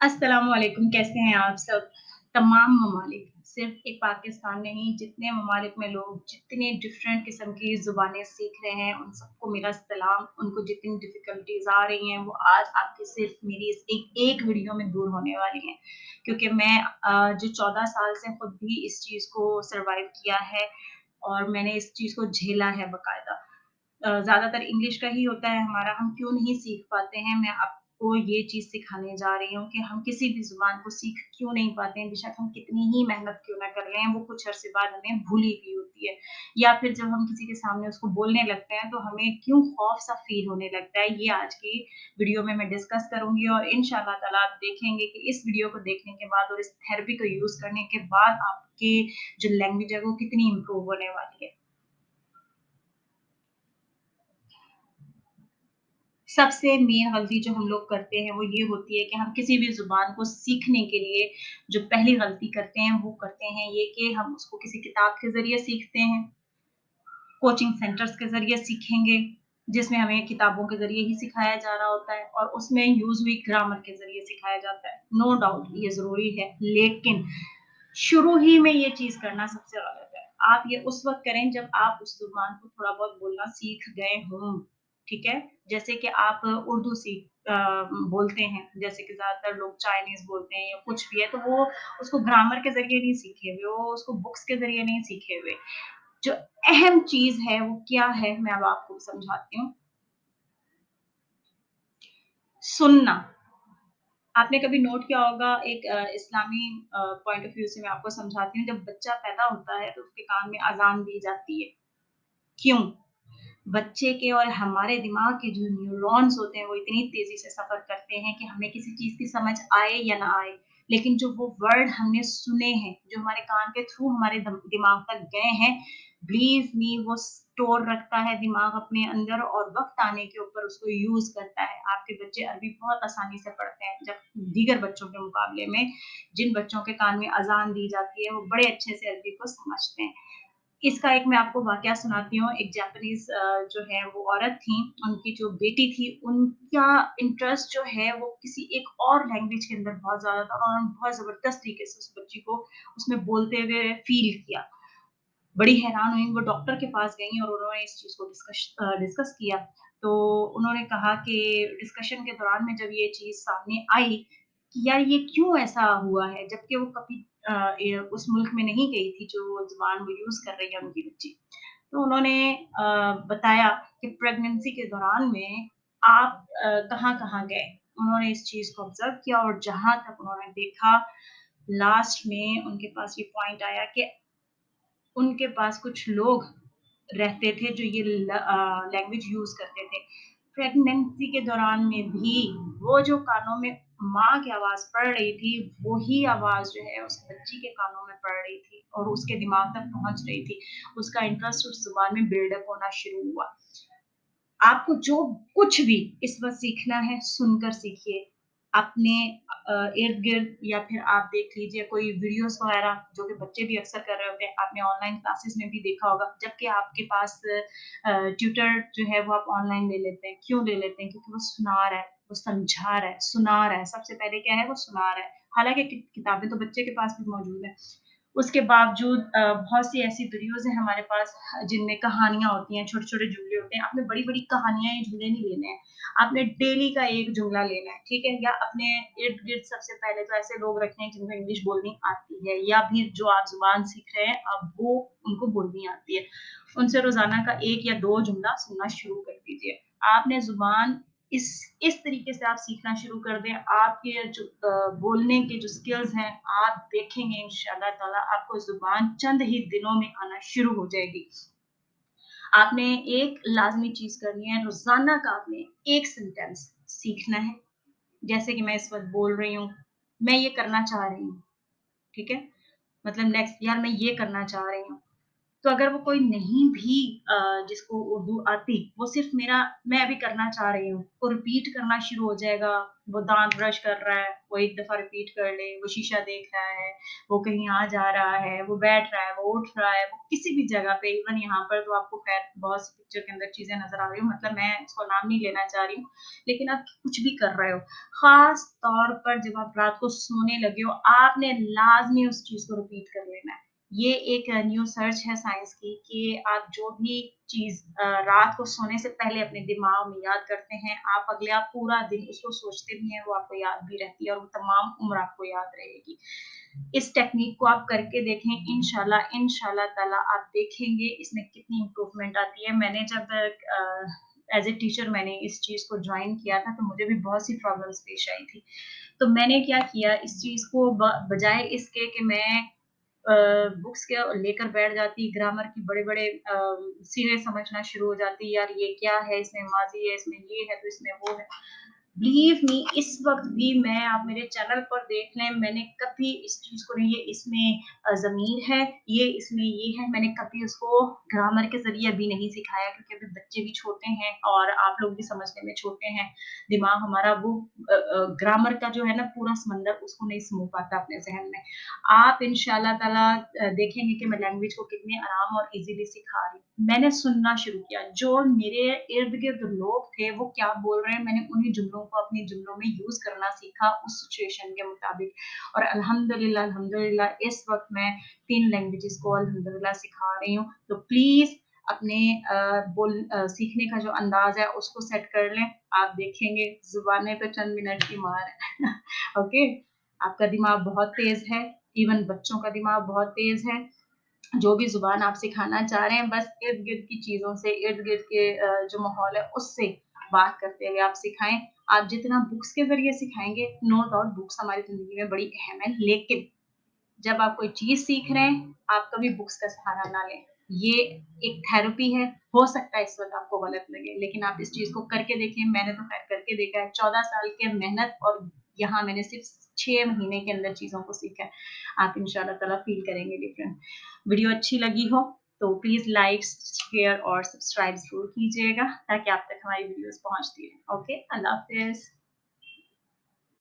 अस्सलाम वालेकुम, कैसे हैं आप सब? तमाम ममालिक, सिर्फ़ एक पाकिस्तान नहीं, जितने ममालिक में लोग जितने डिफ़रेंट किस्म की ज़ुबानें सीख रहे हैं, उन सबको मेरा सलाम। उनको जितनी डिफ़िकल्टीज़ आ रही हैं, वो आज आपकी सिर्फ़ मेरी इस एक वीडियो में दूर होने वाली हैं। क्योंकि मैं जो 14 साल से खुद भी इस चीज़ को सर्वाइव किया है और मैंने इस चीज़ को झेला है बाकायदा। ज़्यादातर इंग्लिश का ही होता है हमारा, हम क्यों नहीं सीख पाते हैं, मैं आपको ये चीज़ सिखाने जा रही हूँ कि हम किसी भी ज़ुबान को सीख क्यों नहीं पाते हैं, बेशक हम कितनी ही मेहनत क्यों ना कर लें, वो कुछ अरसे बाद हमें भूली हुई होती है। या फिर जब हम किसी के सामने उसको बोलने लगते हैं, तो हमें क्यों खौफ-सा फ़ील होने लगता है, ये आज की वीडियो में मैं डिस्कस करूँगी और इंशाअल्लाह ताला आप देखेंगे कि इस वीडियो को देखने के बाद और इस थेरेपी को यूज़ करने के बाद आपकी जो लैंग्वेज है, वो कितनी इम्प्रूव होने वाली है। सबसे मेन गलती जो हम लोग करते हैं वो ये होती है कि हम किसी भी ज़ुबान को सीखने के लिए जो पहली गलती करते हैं वो करते हैं ये कि हम उसको किसी किताब के ज़रिए सीखते हैं, कोचिंग सेंटर्स के ज़रिए सीखेंगे, जिसमें हमें किताबों के ज़रिए ही सिखाया जा रहा होता है और उसमें यूज़ हुई ग्रामर के ज़रिए सिखाया जाता है। नो डाउट ये ज़रूरी है, लेकिन शुरू ही में ये चीज़ करना सबसे गलत है। आप ये उस वक़्त करें जब आप उस ज़ुबान को थोड़ा बहुत बोलना सीख गए हों, ठीक है? जैसे कि आप उर्दू बोलते हैं, जैसे कि ज़्यादातर लोग चाइनीज़ बोलते हैं या कुछ भी है, तो वो उसको ग्रामर के ज़रिए नहीं सीखे हुए, वो उसको बुक्स के ज़रिए नहीं सीखे हुए। जो अहम चीज़ है वो क्या है, मैं अब आपको समझाती हूँ। सुनना। आपने कभी नोट किया होगा एक इस्लामी पॉइंट ऑफ व्यू से मैं आपको समझाती हूँ, जब बच्चा पैदा होता है तो उसके कान में अज़ान दी जाती है। क्यों? बच्चे के और हमारे दिमाग के जो न्यूरॉन्स होते हैं वो इतनी तेज़ी से सफ़र करते हैं कि हमें किसी चीज़ की समझ आए या ना आए, लेकिन जो वो वर्ड हमने सुने हैं, जो हमारे कान के थ्रू हमारे दिमाग तक गए हैं, बिलीव मी वो स्टोर रखता है दिमाग अपने अंदर और वक़्त आने के ऊपर उसको यूज़ करता है। आपके बच्चे अरबी बहुत आसानी से पढ़ते हैं, जब दीगर बच्चों के मुकाबले में जिन बच्चों के कान में अज़ान दी जाती है, वो बड़े अच्छे से अरबी को समझते हैं। इसका एक मैं आपको वाकया सुनाती हूँ। एक जापानीज़ जो है वो औरत थी, उनकी जो बेटी थी, उनका इंटरेस्ट जो है वो किसी एक और लैंग्वेज के अंदर बहुत ज़्यादा था और उन्होंने बहुत ज़बरदस्त तरीके से उस बच्ची को उसमें बोलते हुए फ़ील किया। बड़ी हैरान हुई, वो डॉक्टर के पास गईं और उन्होंने इस चीज़ को डिस्कस किया। तो उन्होंने कहा कि डिस्कशन के दौरान में जब ये चीज़ सामने आई कि यार ये क्यों ऐसा हुआ है? जबकि वो कभी उस मुल्क में नहीं गई थी जो ज़ुबान वो यूज़ कर रही है उनकी बच्ची। तो उन्होंने बताया कि प्रेगनेंसी के दौरान में आप कहाँ-कहाँ गए? उन्होंने इस चीज़ को ऑब्ज़र्व किया और जहाँ तक उन्होंने देखा, लास्ट में उनके पास ये पॉइंट आया कि उनके पास कुछ लोग रहते थे जो ये लैंग्वेज यूज़ करते थे। प्रेगनेंसी के दौरान में भी वो जो कानों में माँ की आवाज़ पड़ रही थी, वही आवाज़ जो है उस बच्ची के कानों में पड़ रही थी और उसके दिमाग तक पहुँच रही थी। उसका इंटरेस्ट उस ज़ुबान में बिल्डअप होना शुरू हुआ। आपको जो कुछ भी इस वक़्त सीखना है, सुनकर सीखिए। अपने इर्द-गिर्द या फिर आप देख लीजिए कोई वीडियोज़ वगैरह जो कि बच्चे भी अक्सर कर रहे होते हैं, आपने ऑनलाइन क्लासेस में भी देखा होगा, जबकि आपके पास ट्यूटर जो है वो आप ऑनलाइन ले लेते हैं। क्यों ले लेते हैं? क्योंकि वो सुना रहा है, वो समझा रहा है, सुना रहा है, सबसे पहले क्या है वो सुना रहा है। हालाँकि किताबें तो बच्चे के पास भी मौजूद हैं। उसके बावजूद बहुत सी ऐसी वीडियोज़ हैं हमारे पास जिनमें कहानियाँ होती हैं, छोटे-छोटे जुमले होते हैं। आपने बड़ी-बड़ी कहानियाँ या जुमले नहीं लेने हैं। आपने डेली का एक जुमला लेना है, ठीक है? या अपने इर्द-गिर्द सबसे पहले तो ऐसे लोग रखें जिनको इंग्लिश बोलनी आती है या फिर जो आप ज़ुबान सीख रहे हैं, अब वो उनको बोलनी आती है। उनसे रोज़ाना का 1 या 2 जुमला सुनना शुरू कर दीजिए। आपने ज़ुबान इस इस तरीके से आप सीखना शुरू कर दें, आपके जो बोलने के जो स्किल्स हैं, आप देखेंगे इंशाअल्लाह ताला आपको ज़ुबान चंद ही दिनों में आना शुरू हो जाएगी। आपने एक लाज़मी चीज़ करनी है, रोज़ाना का आपने एक सेंटेंस सीखना है। जैसे कि मैं इस वक़्त बोल रही हूँ, मैं ये करना चाह रही हूँ, ठीक है? मतलब नेक्स्ट यार मैं ये करना चाह रही हूँ। तो अगर वो कोई नहीं भी जिसको उर्दू आती, वो सिर्फ़ मेरा मैं अभी करना चाह रही हूँ, वो रिपीट करना शुरू हो जाएगा, वो दाँत ब्रश कर रहा है, वो एक दफ़ा रिपीट कर ले, वो शीशा देख रहा है, वो कहीं आ जा रहा है, वो बैठ रहा है, वो उठ रहा है, वो किसी भी जगह पे इवन यहाँ पर तो आपको ख़ैर बहुत सी पिक्चर के अंदर चीज़ें नज़र आ रही हो, मतलब मैं इसको नाम नहीं लेना चाह रही हूँ, लेकिन आप कुछ भी कर रहे हो, ख़ास तौर पर जब आप रात को सोने लगे हो, आपने लाज़मी उस चीज़ को रिपीट कर लेना है। ये एक न्यू सर्च है साइंस की कि आप जो भी चीज़ रात को सोने से पहले अपने दिमाग में याद करते हैं, आप पूरा दिन उसको सोचते भी हैं, वो आपको याद भी रहती है और वो तमाम उम्र आपको याद रहेगी। इस टेक्निक को आप करके देखें, इंशाल्लाह इंशाल्लाह ताला आप देखेंगे इसमें कितनी इम्प्रूवमेंट आती है। मैंने जब एज़ ए टीचर मैंने इस चीज़ को जॉइन किया था, तो मुझे भी बहुत सी प्रॉब्लम्स पेश आई थी। तो मैंने क्या किया इस चीज़ को बजाय इसके कि मैं बुक्स के लेकर बैठ जाती, ग्रामर की बड़े-बड़े सीने समझना शुरू हो जाती, यार ये क्या है, इसमें माज़ी है, इसमें ये है, तो इसमें वो है। बिलीव मी इस वक़्त भी मैं आप मेरे चैनल पर देख लें, मैंने कभी इस चीज़ को नहीं ये इसमें ज़मीर है, ये इसमें ये है, मैंने कभी उसको ग्रामर के ज़रिए अभी नहीं सिखाया क्योंकि अभी बच्चे भी छोटे हैं और आप लोग भी समझने में छोटे हैं। दिमाग हमारा वो ग्रामर का जो है ना पूरा समंदर उसको नहीं समझ पाता अपने ज़हन में। आप इंशाअल्लाह ताला देखेंगे कि मैं लैंग्वेज को कितने आराम और ईज़िली सिखा रही हूँ। मैंने सुनना शुरू किया, जो मेरे इर्द-गिर्द लोग थे वो क्या बोल रहे हैं, मैंने उन्हीं जुमलों को अपने जुमलों में यूज़ करना सीखा उस सिचुएशन के मुताबिक और अल्हम्दुलिल्लाह अल्हम्दुलिल्लाह इस वक़्त मैं 3 लैंग्वेजेज़ को अल्हम्दुलिल्लाह सिखा रही हूँ। तो प्लीज़ अपने सीखने का जो अंदाज़ है उसको सेट कर लें। आप देखेंगे ज़ुबानें तो चंद मिनट की मार है। ओके? आपका दिमाग बहुत तेज़ है, इवन बच्चों का दिमाग बहुत तेज़ है। जो भी ज़ुबान आप सिखाना चाह रहे हैं, बस इर्द-गिर्द की चीज़ों से, इर्द-गिर्द के जो माहौल है, उससे बात करते हुए आप सिखाएँ। आप जितना बुक्स के ज़रिए सिखाएँगे, नो डाउट बुक्स हमारी ज़िंदगी में बड़ी अहम है, लेकिन जब आप कोई चीज़ सीख रहे हैं, आप कभी बुक्स का सहारा ना लें। ये एक थेरेपी है, हो सकता है इस वक़्त आपको गलत लगे, लेकिन आप इस चीज़ को करके देखें, मैंने तो ख़ैर करके देखा है, 14 साल की मेहनत और यहाँ मैंने सिर्फ़ 6 महीने के अंदर चीज़ों को सीखा है। आप इंशाअल्लाह ताला फ़ील करेंगे डिफ़रेंट। वीडियो अच्छी लगी हो, तो प्लीज़ लाइक, शेयर और सब्सक्राइब ज़रूर कीजिएगा, ताकि आप तक हमारी वीडियोज़ पहुँचती रहें। ओके, अल्लाह हाफ़िज़।